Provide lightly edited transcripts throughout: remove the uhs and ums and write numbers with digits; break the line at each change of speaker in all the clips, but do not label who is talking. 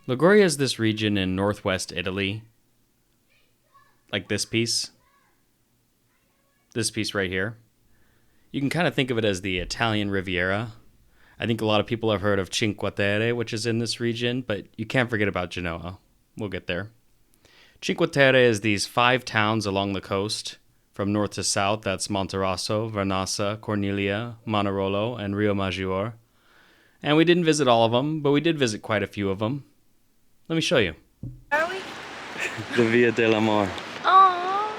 Liguria is this region in northwest Italy. Like this piece. This piece right here. You can kind of think of it as the Italian Riviera. I think a lot of people have heard of Cinque Terre, which is in this region, but you can't forget about Genoa. We'll get there. Cinque Terre is these 5 towns along the coast. From north to south, that's Monterosso, Vernazza, Cornelia, Manarola, and Rio Maggiore. And we didn't visit all of them, but we did visit quite a few of them. Let me show you.
Are we?
The Via dell'Amore.
Aww.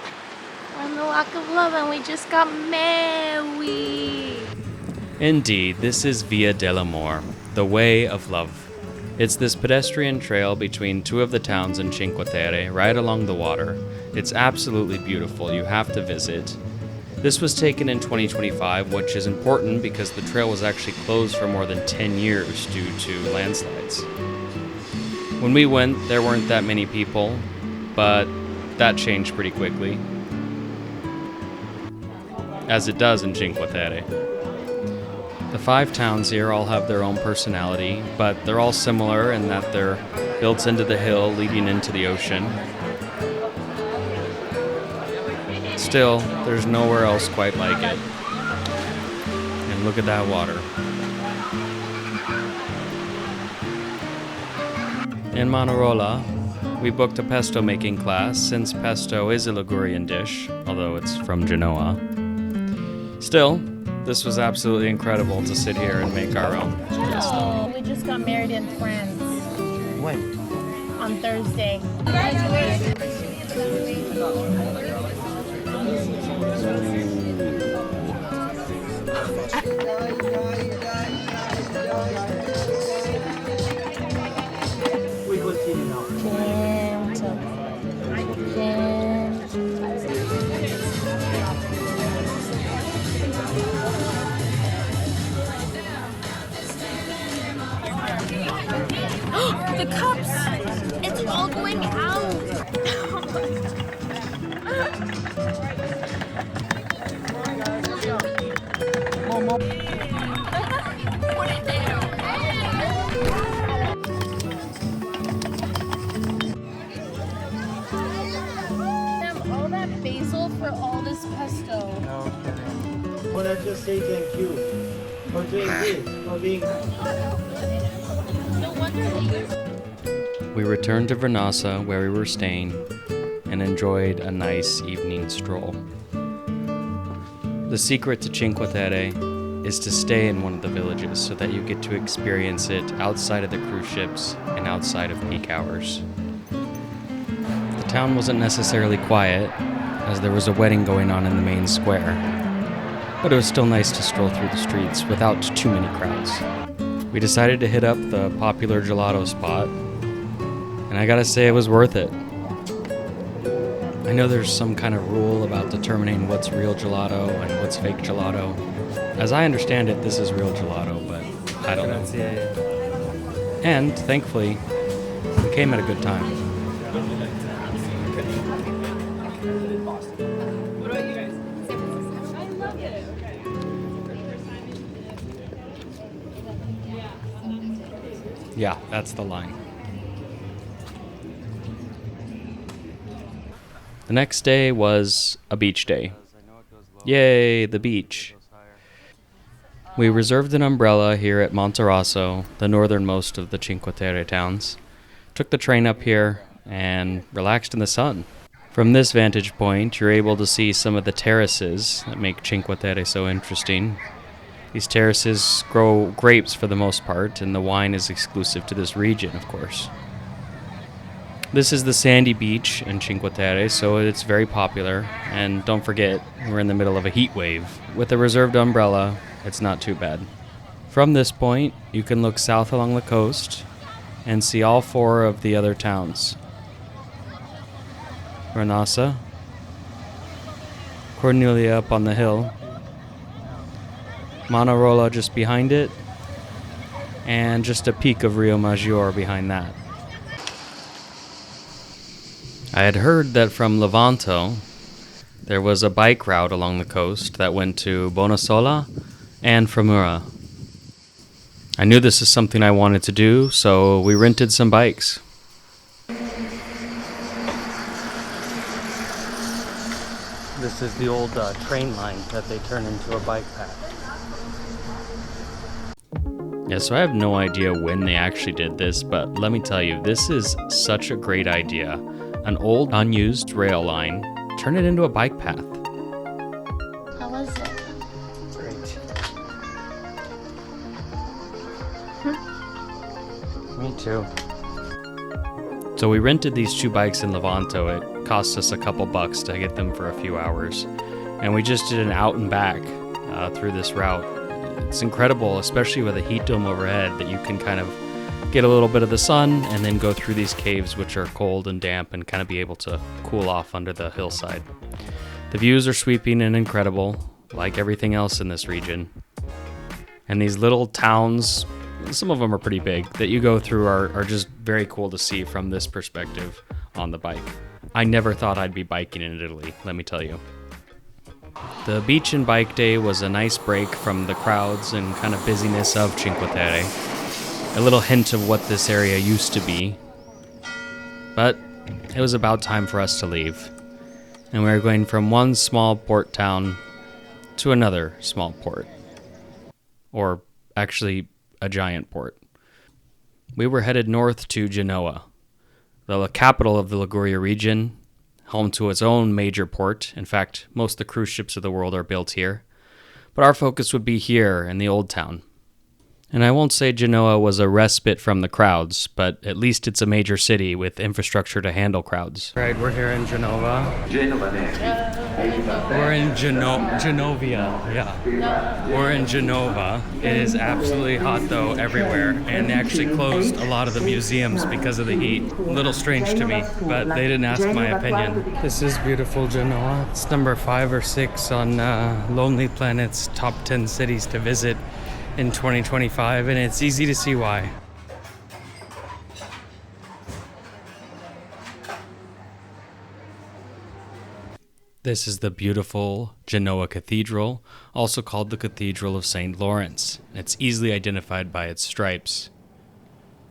We're in the Walk of Love and we just got married.
Indeed, this is Via dell'Amore, the Way of Love. It's this pedestrian trail between 2 of the towns in Cinque Terre, right along the water. It's absolutely beautiful. You have to visit. This was taken in 2025, which is important because the trail was actually closed for more than 10 years due to landslides. When we went, there weren't that many people, but that changed pretty quickly. As it does in Cinque Terre. The 5 towns here all have their own personality, but they're all similar in that they're built into the hill leading into the ocean. Still, there's nowhere else quite like it. And look at that water. In Manarola, we booked a pesto making class since pesto is a Ligurian dish, although it's from Genoa. Still, this was absolutely incredible to sit here and make our own pesto.
Oh, we just got married in France.
When?
On Thursday.
We continue now.
The cups! It's all going out! Put it down. Have all that basil for all this pesto.
Okay. Well, I just say thank you for doing this, for being.
No wonder they
We returned to Vernazza, where we were staying, and enjoyed a nice evening stroll. The secret to Cinque Terre is to stay in one of the villages so that you get to experience it outside of the cruise ships and outside of peak hours. The town wasn't necessarily quiet, as there was a wedding going on in the main square, but it was still nice to stroll through the streets without too many crowds. We decided to hit up the popular gelato spot, and I gotta say it was worth it. I know there's some kind of rule about determining what's real gelato and what's fake gelato. As I understand it, this is real gelato, but I don't know. And, thankfully, we came at a good time. Yeah, that's the line. The next day was a beach day. Yay, the beach. We reserved an umbrella here at Monterosso, the northernmost of the Cinque Terre towns, took the train up here, and relaxed in the sun. From this vantage point, you're able to see some of the terraces that make Cinque Terre so interesting. These terraces grow grapes for the most part, and the wine is exclusive to this region, of course. This is the sandy beach in Cinque Terre, so it's very popular. And don't forget, we're in the middle of a heat wave. With a reserved umbrella, it's not too bad. From this point, you can look south along the coast and see all 4 of the other towns. Vernazza, Cornelia up on the hill, Manarola just behind it, and just a peak of Rio Maggiore behind that. I had heard that from Levanto, there was a bike route along the coast that went to Bonassola and Framura. I knew this is something I wanted to do, so we rented some bikes. This is the old train line that they turn into a bike path. Yeah, so I have no idea when they actually did this, but let me tell you, this is such a great idea. An old, unused rail line, turn it into a bike path.
How was it?
Great. Me too. So we rented these 2 bikes in Levanto. It cost us a couple bucks to get them for a few hours. And we just did an out and back through this route. It's incredible, especially with a heat dome overhead, that you can kind of get a little bit of the sun and then go through these caves which are cold and damp and kind of be able to cool off under the hillside. The views are sweeping and incredible, like everything else in this region. And these little towns, some of them are pretty big, that you go through are just very cool to see from this perspective on the bike. I never thought I'd be biking in Italy, let me tell you. The beach and bike day was a nice break from the crowds and kind of busyness of Cinque Terre. A little hint of what this area used to be. But it was about time for us to leave. And we were going from one small port town to another small port. Or actually, a giant port. We were headed north to Genoa, the capital of the Liguria region, home to its own major port. In fact, most of the cruise ships of the world are built here. But our focus would be here in the old town. And I won't say Genoa was a respite from the crowds, but at least it's a major city with infrastructure to handle crowds. Right, we're here in Genova. We're in Genovia, yeah. We're in Genova. It is absolutely hot though everywhere, and they actually closed a lot of the museums because of the heat. A little strange to me, but they didn't ask my opinion. This is beautiful Genoa. It's number 5 or 6 on Lonely Planet's top 10 cities to visit in 2025, and it's easy to see why. This is the beautiful Genoa Cathedral, also called the Cathedral of St. Lawrence. It's easily identified by its stripes.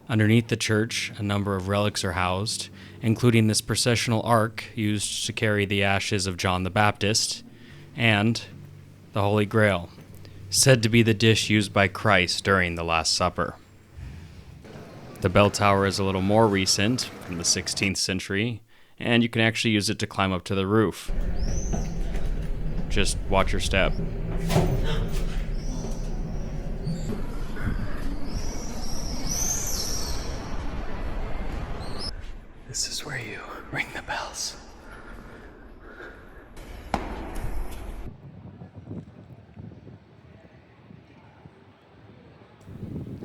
Underneath the church, a number of relics are housed, including this processional ark used to carry the ashes of John the Baptist, and the Holy Grail, said to be the dish used by Christ during the Last Supper. The bell tower is a little more recent, from the 16th century, and you can actually use it to climb up to the roof. Just watch your step. This is where you ring the bells.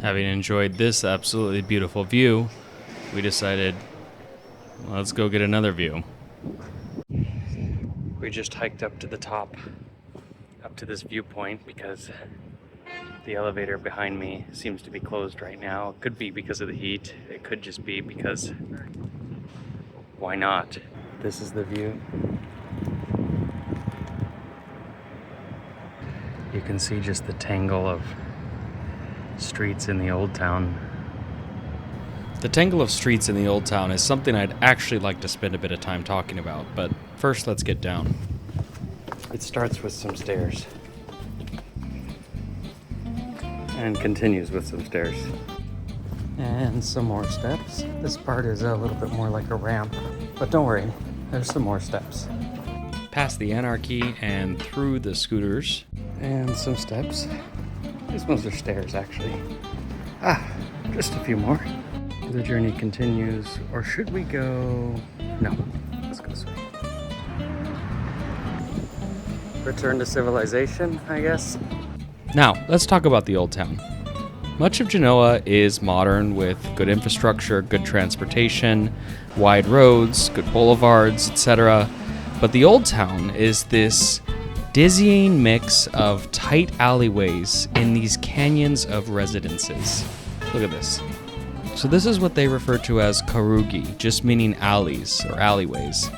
Having enjoyed this absolutely beautiful view, we decided, well, let's go get another view. We just hiked up to the top, up to this viewpoint, because the elevator behind me seems to be closed right now. It could be because of the heat. It could just be because, why not? This is the view. You can see just the tangle of streets in the old town. The tangle of streets in the old town is something I'd actually like to spend a bit of time talking about, but first let's get down. It starts with some stairs and continues with some stairs and some more steps. This part is a little bit more like a ramp, but don't worry, there's some more steps. Past the Anarchy and through the scooters and some steps. These ones are stairs, actually. Just a few more. The journey continues, or should we go? No, let's go this way. Return to civilization, I guess. Now, let's talk about the old town. Much of Genoa is modern with good infrastructure, good transportation, wide roads, good boulevards, etc. But the old town is this dizzying mix of tight alleyways in these canyons of residences. Look at this. So this is what they refer to as Caruggi, just meaning alleys or alleyways.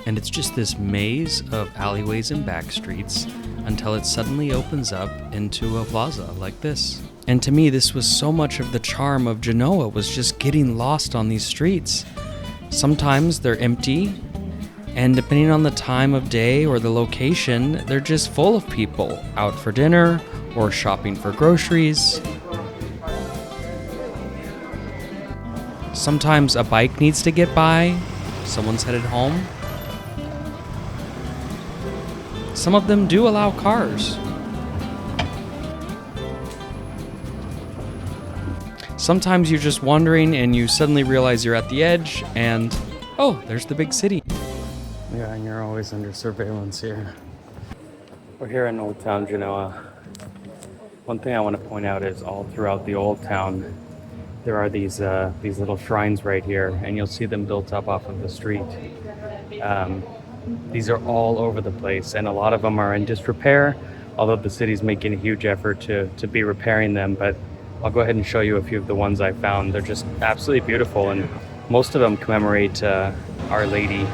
And it's just this maze of alleyways and back streets until it suddenly opens up into a plaza like this. And to me, this was so much of the charm of Genoa, was just getting lost on these streets. Sometimes they're empty, and depending on the time of day or the location, they're just full of people out for dinner or shopping for groceries. Sometimes a bike needs to get by, someone's headed home. Some of them do allow cars. Sometimes you're just wandering and you suddenly realize you're at the edge and, oh, there's the big city. Yeah, and you're always under surveillance here. We're here in Old Town Genoa. One thing I want to point out is all throughout the Old Town, there are these little shrines right here, and you'll see them built up off of the street. These are all over the place, and a lot of them are in disrepair, although the city's making a huge effort to be repairing them. But I'll go ahead and show you a few of the ones I found. They're just absolutely beautiful, and most of them commemorate Our Lady.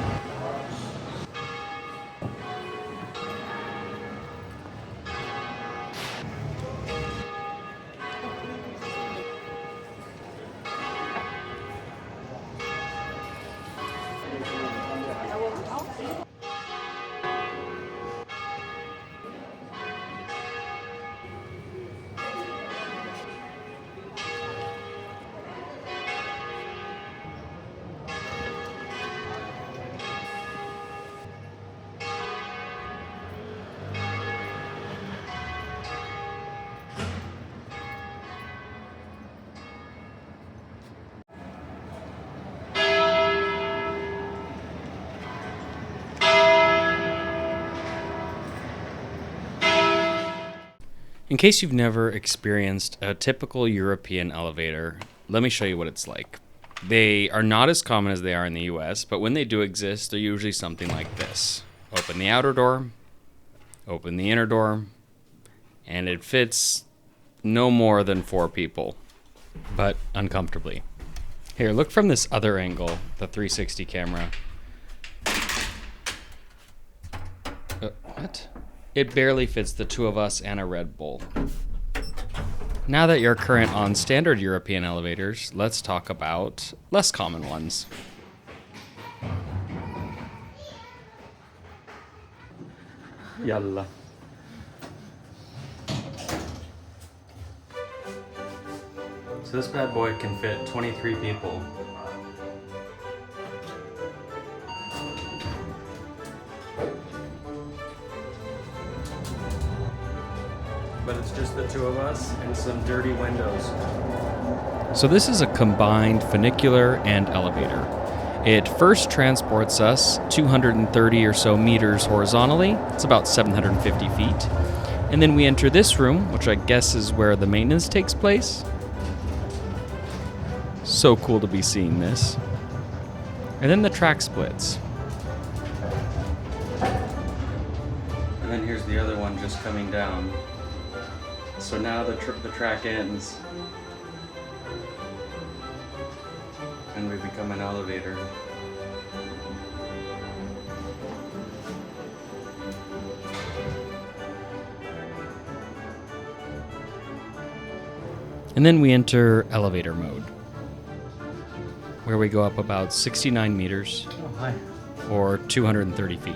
In case you've never experienced a typical European elevator, let me show you what it's like. They are not as common as they are in the US, but when they do exist, they're usually something like this. Open the outer door, open the inner door, and it fits no more than 4 people, but uncomfortably. Here, look from this other angle, the 360 camera. What? It barely fits the 2 of us and a Red Bull. Now that you're current on standard European elevators, let's talk about less common ones. Yalla. So this bad boy can fit 23 people. But it's just the 2 of us and some dirty windows. So this is a combined funicular and elevator. It first transports us 230 or so meters horizontally. It's about 750 feet. And then we enter this room, which I guess is where the maintenance takes place. So cool to be seeing this. And then the track splits. And then here's the other one just coming down. So now the track ends, and we become an elevator. And then we enter elevator mode, where we go up about 69 meters, or 230 feet.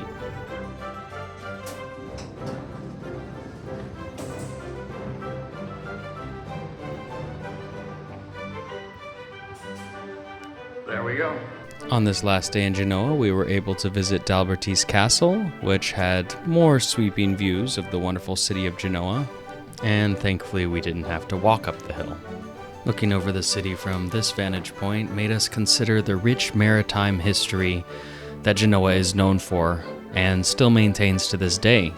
There we go. On this last day in Genoa, we were able to visit Albertis Castle, which had more sweeping views of the wonderful city of Genoa, and thankfully we didn't have to walk up the hill. Looking over the city from this vantage point made us consider the rich maritime history that Genoa is known for and still maintains to this day.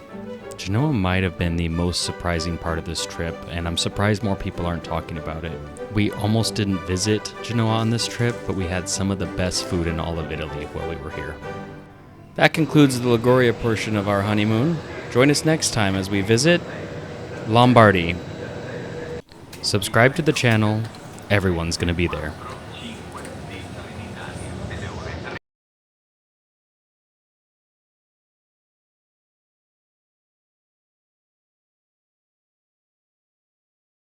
Genoa might have been the most surprising part of this trip, and I'm surprised more people aren't talking about it. We almost didn't visit Genoa on this trip, but we had some of the best food in all of Italy while we were here. That concludes the Liguria portion of our honeymoon. Join us next time as we visit Lombardy. Subscribe to the channel. Everyone's going to be there.